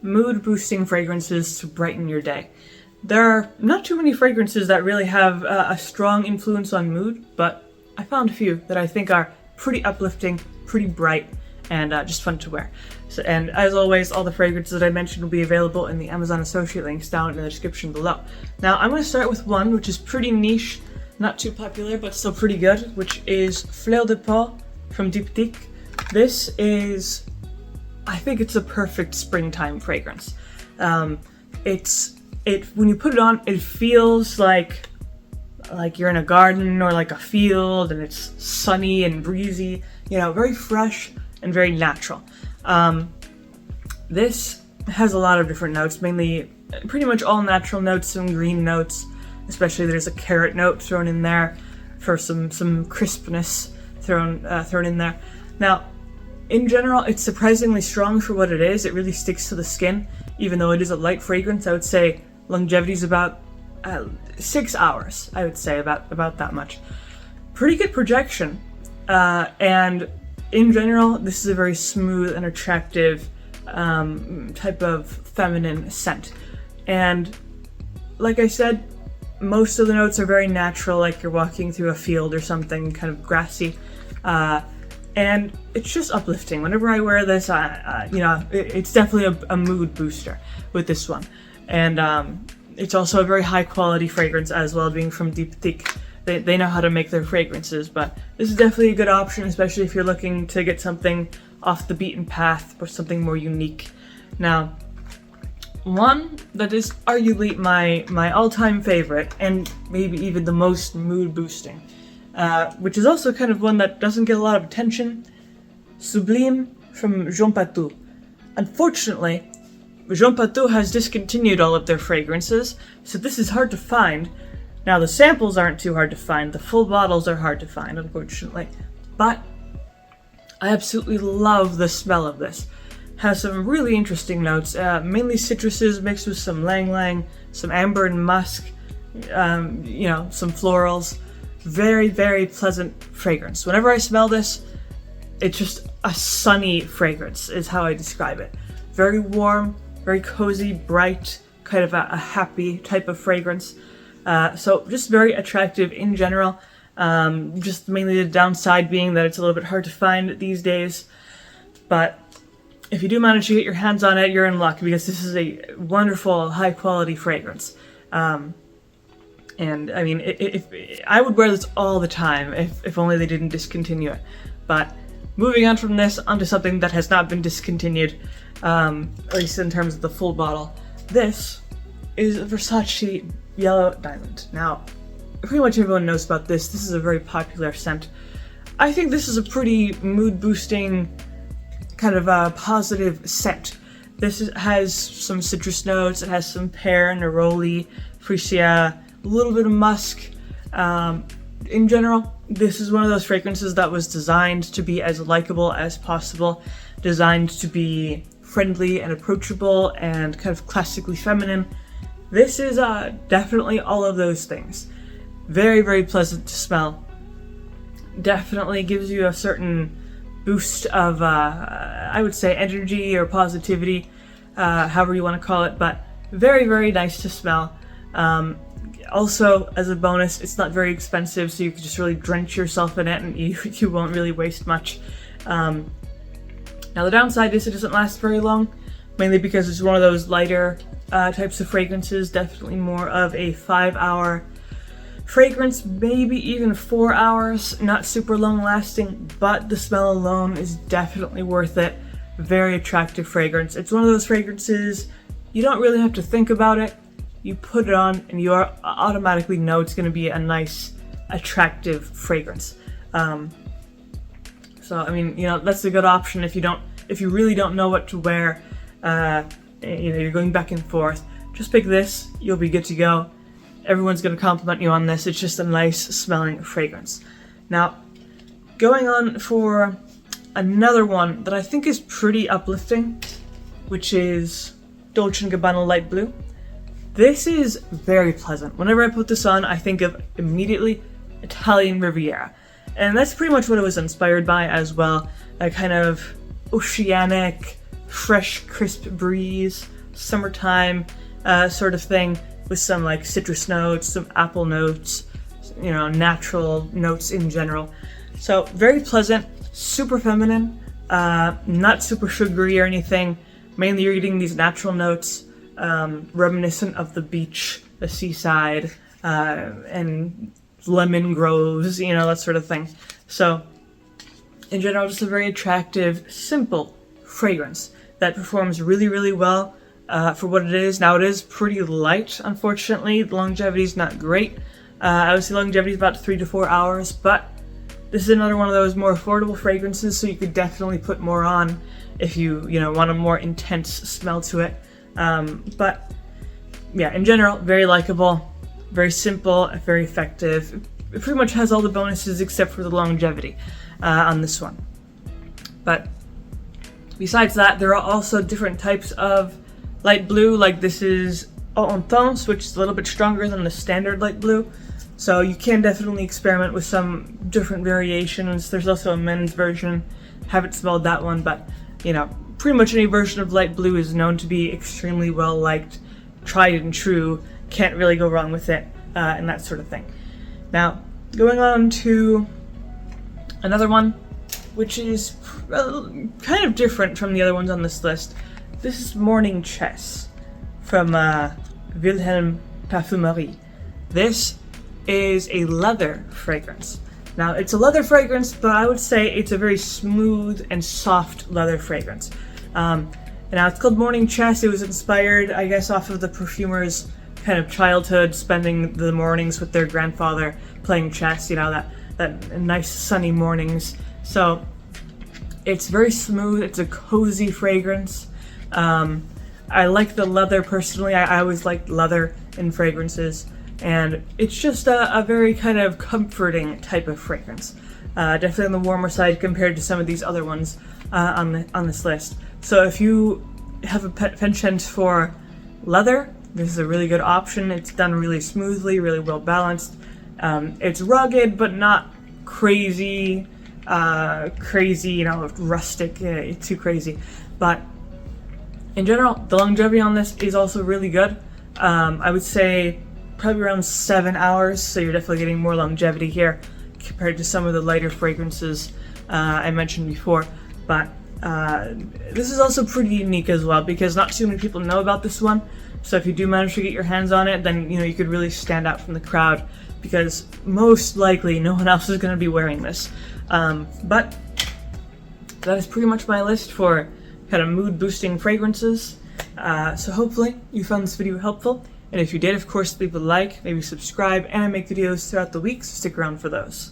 mood-boosting fragrances to brighten your day. There are not too many fragrances that really have a strong influence on mood, but I found a few that I think are pretty uplifting, pretty bright, and just fun to wear. So, and as always, all the fragrances that I mentioned will be available in the Amazon associate links down in the description below. Now, I'm going to start with one which is pretty niche, not too popular, but still pretty good, which is FL Dep from Deepti. This is, I think it's a perfect springtime fragrance. When you put it on, it feels like you're in a garden or like a field, and it's sunny and breezy, you know, very fresh and very natural. This has a lot of different notes, mainly pretty much all natural notes, some green notes, especially there's a carrot note thrown in there for some crispness thrown in there. Now, in general, it's surprisingly strong for what it is. It really sticks to the skin, even though it is a light fragrance. I would say longevity is about 6 hours, I would say, about that much. Pretty good projection, and in general, this is a very smooth and attractive type of feminine scent. And like I said, most of the notes are very natural, like you're walking through a field or something, kind of grassy. And it's just uplifting. Whenever I wear this, it's definitely a mood booster with this one. And it's also a very high quality fragrance as well, being from Deepti. They know how to make their fragrances, but this is definitely a good option, especially if you're looking to get something off the beaten path or something more unique. Now, one that is arguably my all-time favorite, and maybe even the most mood boosting, which is also kind of one that doesn't get a lot of attention, Sublim from Patou. Unfortunately, Patou has discontinued all of their fragrances, so this is hard to find. Now, the samples aren't too hard to find, the full bottles are hard to find, unfortunately, but I absolutely love the smell of this. Has some really interesting notes, mainly citruses mixed with some ylang-ylang, some amber and musk, some florals. Very, very pleasant fragrance. Whenever I smell this, it's just a sunny fragrance is how I describe it. Very warm, very cozy, bright, kind of a happy type of fragrance. So just very attractive in general. Just mainly the downside being that it's a little bit hard to find these days. But if you do manage to get your hands on it, you're in luck, because this is a wonderful, high quality fragrance. And I mean, if I would wear this all the time if only they didn't discontinue it. But moving on from this onto something that has not been discontinued, at least in terms of the full bottle. This is Versace Yellow Diamond. Now, pretty much everyone knows about this. This is a very popular scent. I think this is a pretty mood-boosting, kind of a positive scent. This has some citrus notes. It has some pear, neroli, freesia, a little bit of musk. In general, this is one of those fragrances that was designed to be as likable as possible, designed to be friendly and approachable and kind of classically feminine. This is definitely all of those things. Very, very pleasant to smell. Definitely gives you a certain boost of, I would say, energy or positivity, however you want to call it, but very, very nice to smell. Also, as a bonus, it's not very expensive, so you can just really drench yourself in it and you won't really waste much. Now, the downside is it doesn't last very long, mainly because it's one of those lighter types of fragrances, definitely more of a 5-hour fragrance, maybe even 4 hours, not super long lasting, but the smell alone is definitely worth it. Very attractive fragrance. It's one of those fragrances, you don't really have to think about it. You put it on and you automatically know it's going to be a nice, attractive fragrance. So I mean, that's a good option if you really don't know what to wear. You're going back and forth. Just pick this. You'll be good to go. Everyone's going to compliment you on this. It's just a nice smelling fragrance. Now, going on for another one that I think is pretty uplifting, which is Dolce & Gabbana Light Blue. This is very pleasant. Whenever I put this on, I think of immediately Italian Riviera. And that's pretty much what it was inspired by as well. A kind of oceanic, fresh, crisp breeze, summertime sort of thing, with some like citrus notes, some apple notes, you know, natural notes in general. So very pleasant, super feminine, not super sugary or anything. Mainly you're getting these natural notes, reminiscent of the beach, the seaside, and lemon groves, you know, that sort of thing. So in general, just a very attractive, simple fragrance that performs really, really well for what it is. Now, it is pretty light, unfortunately. The longevity is not great. I would say longevity is about 3 to 4 hours, but this is another one of those more affordable fragrances, so you could definitely put more on if you want a more intense smell to it. But yeah, in general, very likable, very simple, very effective. It pretty much has all the bonuses except for the longevity on this one. But besides that, there are also different types of light blue. Like this is Eau Intense, which is a little bit stronger than the standard light blue. So you can definitely experiment with some different variations. There's also a men's version. Haven't smelled that one, but pretty much any version of light blue is known to be extremely well liked, tried and true. Can't really go wrong with it, and that sort of thing. Now, going on to another one, which is kind of different from the other ones on this list. This is Morning Chess from Wilhelm Parfumerie. This is a leather fragrance. Now, it's a leather fragrance, but I would say it's a very smooth and soft leather fragrance. Now, it's called Morning Chess. It was inspired, I guess, off of the perfumer's kind of childhood, spending the mornings with their grandfather playing chess, that nice sunny mornings. So it's very smooth. It's a cozy fragrance. I like the leather personally. I always liked leather in fragrances, and it's just a very kind of comforting type of fragrance. Definitely on the warmer side compared to some of these other ones on this list. So if you have a penchant for leather, this is a really good option. It's done really smoothly, really well balanced. It's rugged, but not crazy, rustic, too crazy. But in general, the longevity on this is also really good. I would say probably around 7 hours, so you're definitely getting more longevity here compared to some of the lighter fragrances I mentioned before. But this is also pretty unique as well, because not too many people know about this one. So if you do manage to get your hands on it, then you could really stand out from the crowd, because most likely no one else is going to be wearing this. But that is pretty much my list for kind of mood boosting fragrances. So hopefully you found this video helpful, and if you did, of course, leave a like, maybe subscribe, and I make videos throughout the week, so stick around for those.